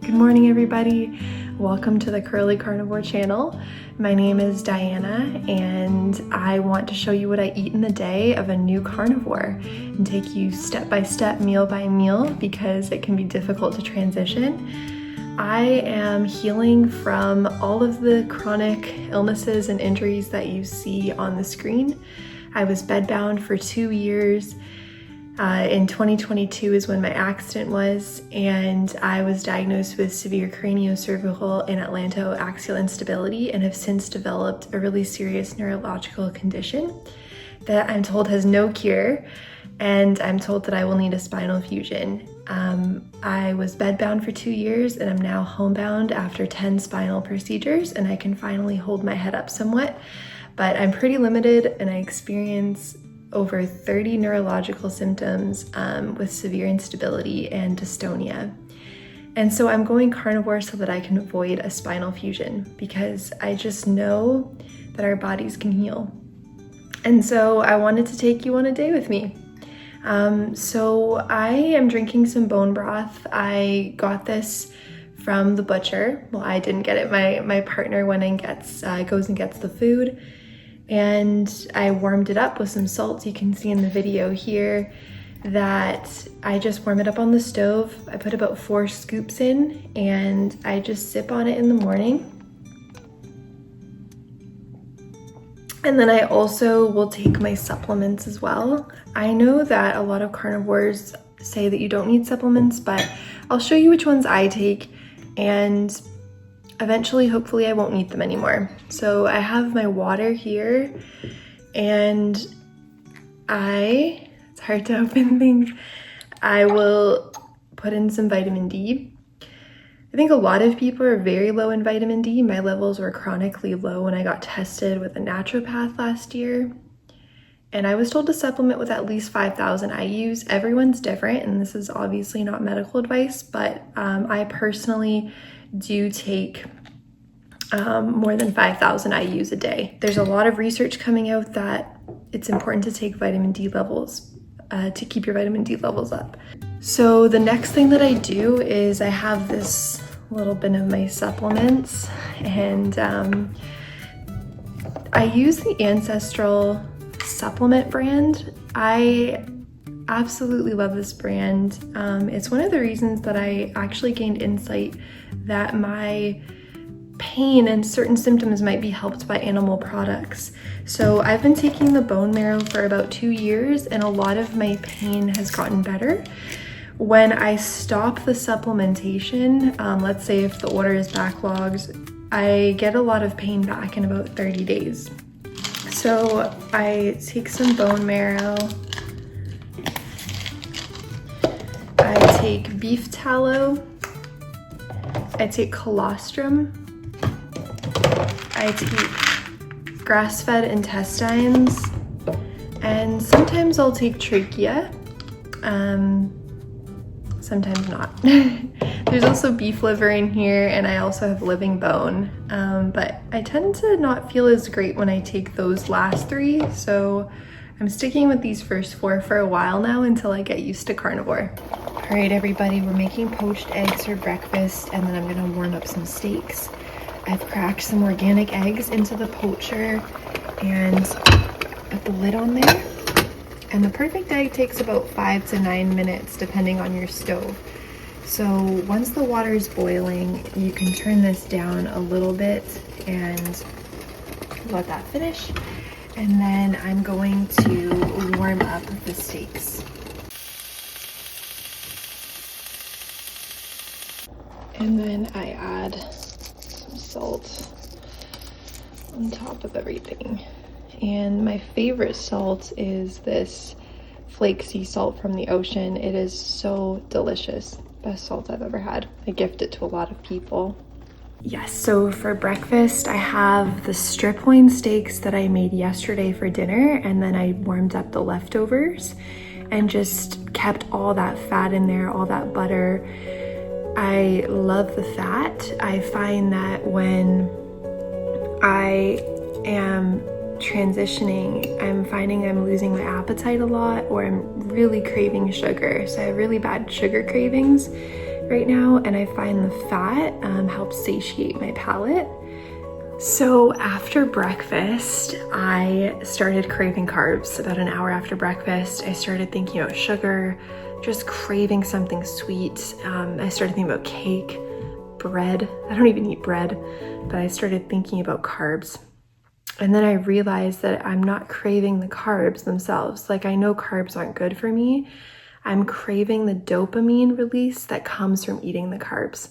Good morning, everybody. Welcome to the Curly Carnivore channel. My name is Diana, and I want to show you what I eat in the day of a new carnivore and take you step by step, meal by meal, because it can be difficult to transition. I am healing from all of the chronic illnesses and injuries that you see on the screen. I was bedbound for 2 years. In 2022 is when my accident was, and I was diagnosed with severe craniocervical and atlantoaxial instability and have since developed a really serious neurological condition that I'm told has no cure, and I'm told that I will need a spinal fusion. I was bedbound for 2 years and I'm now homebound after 10 spinal procedures, and I can finally hold my head up somewhat, but I'm pretty limited and I experience over 30 neurological symptoms with severe instability and dystonia. And so I'm going carnivore so that I can avoid a spinal fusion, because I just know that our bodies can heal. And so I wanted to take you on a day with me. So I am drinking some bone broth. I got this from the butcher. Well, I didn't get it. My partner went and goes and gets the food. And I warmed it up with some salt. You can see in the video here that I just warm it up on the stove. I put about 4 scoops in, and I just sip on it in the morning. And then I also will take my supplements as well. I know that a lot of carnivores say that you don't need supplements, but I'll show you which ones I take, and eventually, hopefully, I won't need them anymore. So I have my water here, and it's hard to open things. I will put in some vitamin D. I think a lot of people are very low in vitamin D. My levels were chronically low when I got tested with a naturopath last year. And I was told to supplement with at least 5,000 IUs. Everyone's different, and this is obviously not medical advice, but I personally do take more than 5,000 IUs a day. There's a lot of research coming out that it's important to take vitamin D levels to keep your vitamin D levels up. So the next thing that I do is I have this little bin of my supplements, and I use the Ancestral supplement brand. I absolutely love this brand. It's one of the reasons that I actually gained insight that my pain and certain symptoms might be helped by animal products. So I've been taking the bone marrow for about 2 years, and a lot of my pain has gotten better. When I stop the supplementation, let's say if the order is backlogged, I get a lot of pain back in about 30 days. So I take some bone marrow. I take beef tallow. I take colostrum. I take grass-fed intestines, and sometimes I'll take trachea, sometimes not. There's also beef liver in here, and I also have living bone, but I tend to not feel as great when I take those last 3, so I'm sticking with these first 4 for a while now until I get used to carnivore. All right, everybody, we're making poached eggs for breakfast, and then I'm gonna warm up some steaks. I've cracked some organic eggs into the poacher and put the lid on there. And the perfect egg takes about 5 to 9 minutes, depending on your stove. So once the water is boiling, you can turn this down a little bit and let that finish. And then I'm going to warm up the steaks. And then I add some salt on top of everything. And my favorite salt is this flake sea salt from the ocean. It is so delicious. Best salt I've ever had. I gift it to a lot of people. Yes, so for breakfast, I have the strip loin steaks that I made yesterday for dinner, and then I warmed up the leftovers and just kept all that fat in there, all that butter. I love the fat. I find that when I am transitioning, I'm finding I'm losing my appetite a lot, or I'm really craving sugar. So I have really bad sugar cravings. right now, and I find the fat helps satiate my palate. So after breakfast, I started craving carbs. About an hour after breakfast, I started thinking about sugar, just craving something sweet. I started thinking about cake, bread. I don't even eat bread, but I started thinking about carbs. And then I realized that I'm not craving the carbs themselves. Like, I know carbs aren't good for me. I'm craving the dopamine release that comes from eating the carbs.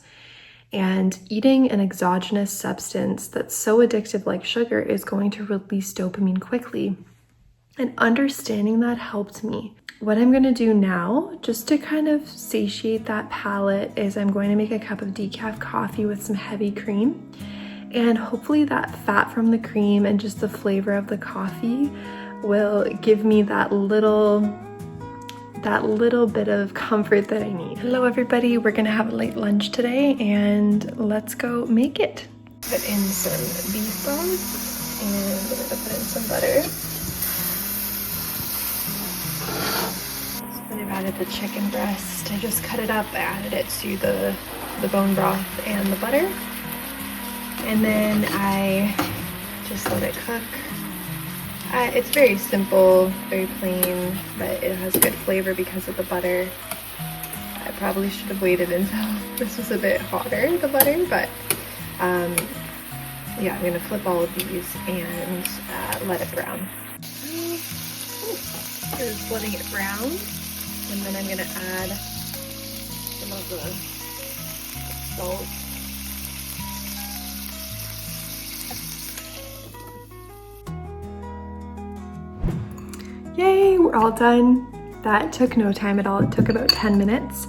And eating an exogenous substance that's so addictive like sugar is going to release dopamine quickly. And understanding that helped me. What I'm gonna do now, just to kind of satiate that palate, is I'm going to make a cup of decaf coffee with some heavy cream. And hopefully that fat from the cream and just the flavor of the coffee will give me that little bit of comfort that I need. Hello everybody, we're gonna have a late lunch today and let's go make it. Put in some beef broth and I'm gonna put in some butter. Then I've added the chicken breast. I just cut it up, I added it to the bone broth and the butter. And then I just let it cook. It's very simple, very plain, but it has good flavor because of the butter. I probably should have waited until this was a bit hotter, the butter, but yeah, I'm gonna flip all of these and let it brown. Just letting it brown, and then I'm gonna add some of the salt. Yay, we're all done. That took no time at all. It took about 10 minutes,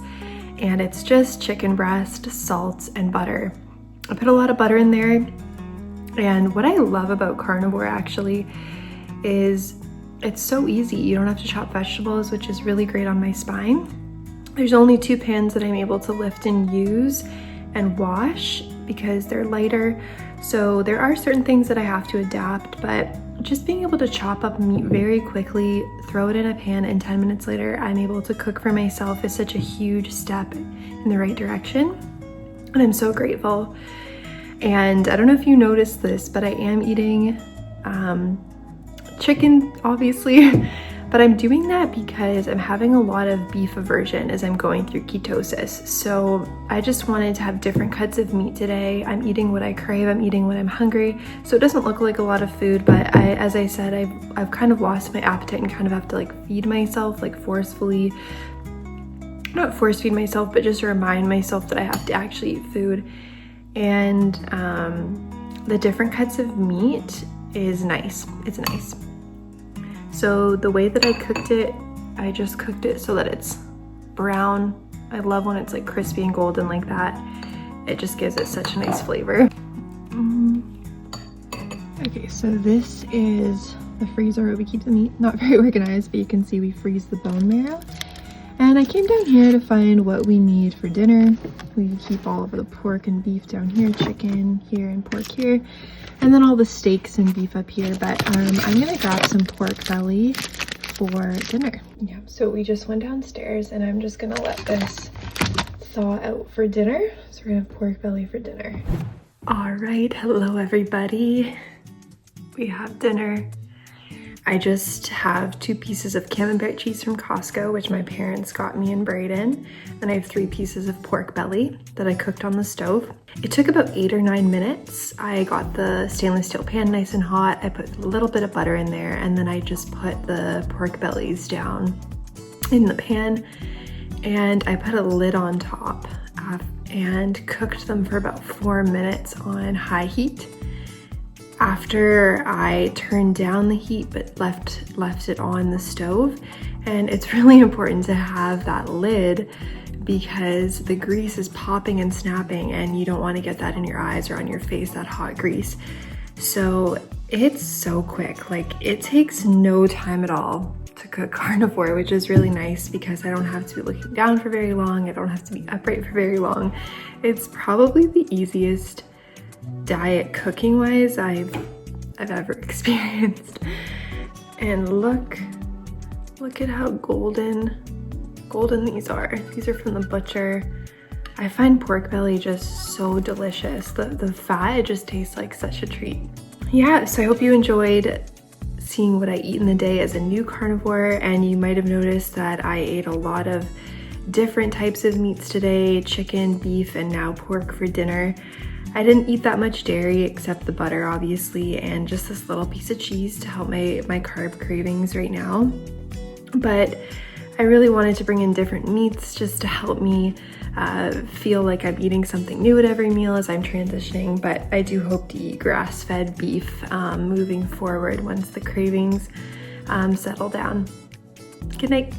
and it's just chicken breast, salt, and butter. I put a lot of butter in there, and what I love about carnivore actually is it's so easy. You don't have to chop vegetables, which is really great on my spine. There's only 2 pans that I'm able to lift and use and wash because they're lighter. So there are certain things that I have to adapt, but just being able to chop up meat very quickly, throw it in a pan, and 10 minutes later I'm able to cook for myself is such a huge step in the right direction. And I'm so grateful. And I don't know if you noticed this, but I am eating chicken, obviously, but I'm doing that because I'm having a lot of beef aversion as I'm going through ketosis. So I just wanted to have different cuts of meat today. I'm eating what I crave, I'm eating when I'm hungry. So it doesn't look like a lot of food, but as I said, I've kind of lost my appetite and kind of have to like feed myself, like forcefully, not force feed myself, but just remind myself that I have to actually eat food. And the different cuts of meat is nice, it's nice. So the way that I cooked it, I just cooked it so that it's brown. I love when it's like crispy and golden like that. It just gives it such a nice flavor. Okay, so this is the freezer where we keep the meat. Not very organized, but you can see we freeze the bone marrow. And I came down here to find what we need for dinner. We keep all of the pork and beef down here, chicken here and pork here, and then all the steaks and beef up here. But I'm gonna grab some pork belly for dinner. Yeah, so we just went downstairs and I'm just gonna let this thaw out for dinner. So we're gonna have pork belly for dinner. All right, hello everybody. We have dinner. I just have 2 pieces of camembert cheese from Costco, which my parents got me and Brayden. Then I have 3 pieces of pork belly that I cooked on the stove. It took about 8 or 9 minutes. I got the stainless steel pan nice and hot. I put a little bit of butter in there, and then I just put the pork bellies down in the pan, and I put a lid on top and cooked them for about 4 minutes on high heat. After I turned down the heat but left it on the stove. And it's really important to have that lid because the grease is popping and snapping and you don't want to get that in your eyes or on your face, that hot grease. So it's so quick, like it takes no time at all to cook carnivore, which is really nice because I don't have to be looking down for very long. I don't have to be upright for very long. It's probably the easiest diet cooking wise I've ever experienced. And look at how golden these are. These are from the butcher. I find pork belly just so delicious. The fat, it just tastes like such a treat. Yeah, so I hope you enjoyed seeing what I eat in the day as a new carnivore, and you might have noticed that I ate a lot of different types of meats today: chicken, beef, and now pork for dinner. I didn't eat that much dairy except the butter, obviously, and just this little piece of cheese to help my carb cravings right now. But I really wanted to bring in different meats just to help me feel like I'm eating something new at every meal as I'm transitioning. But I do hope to eat grass-fed beef moving forward once the cravings settle down. Good night.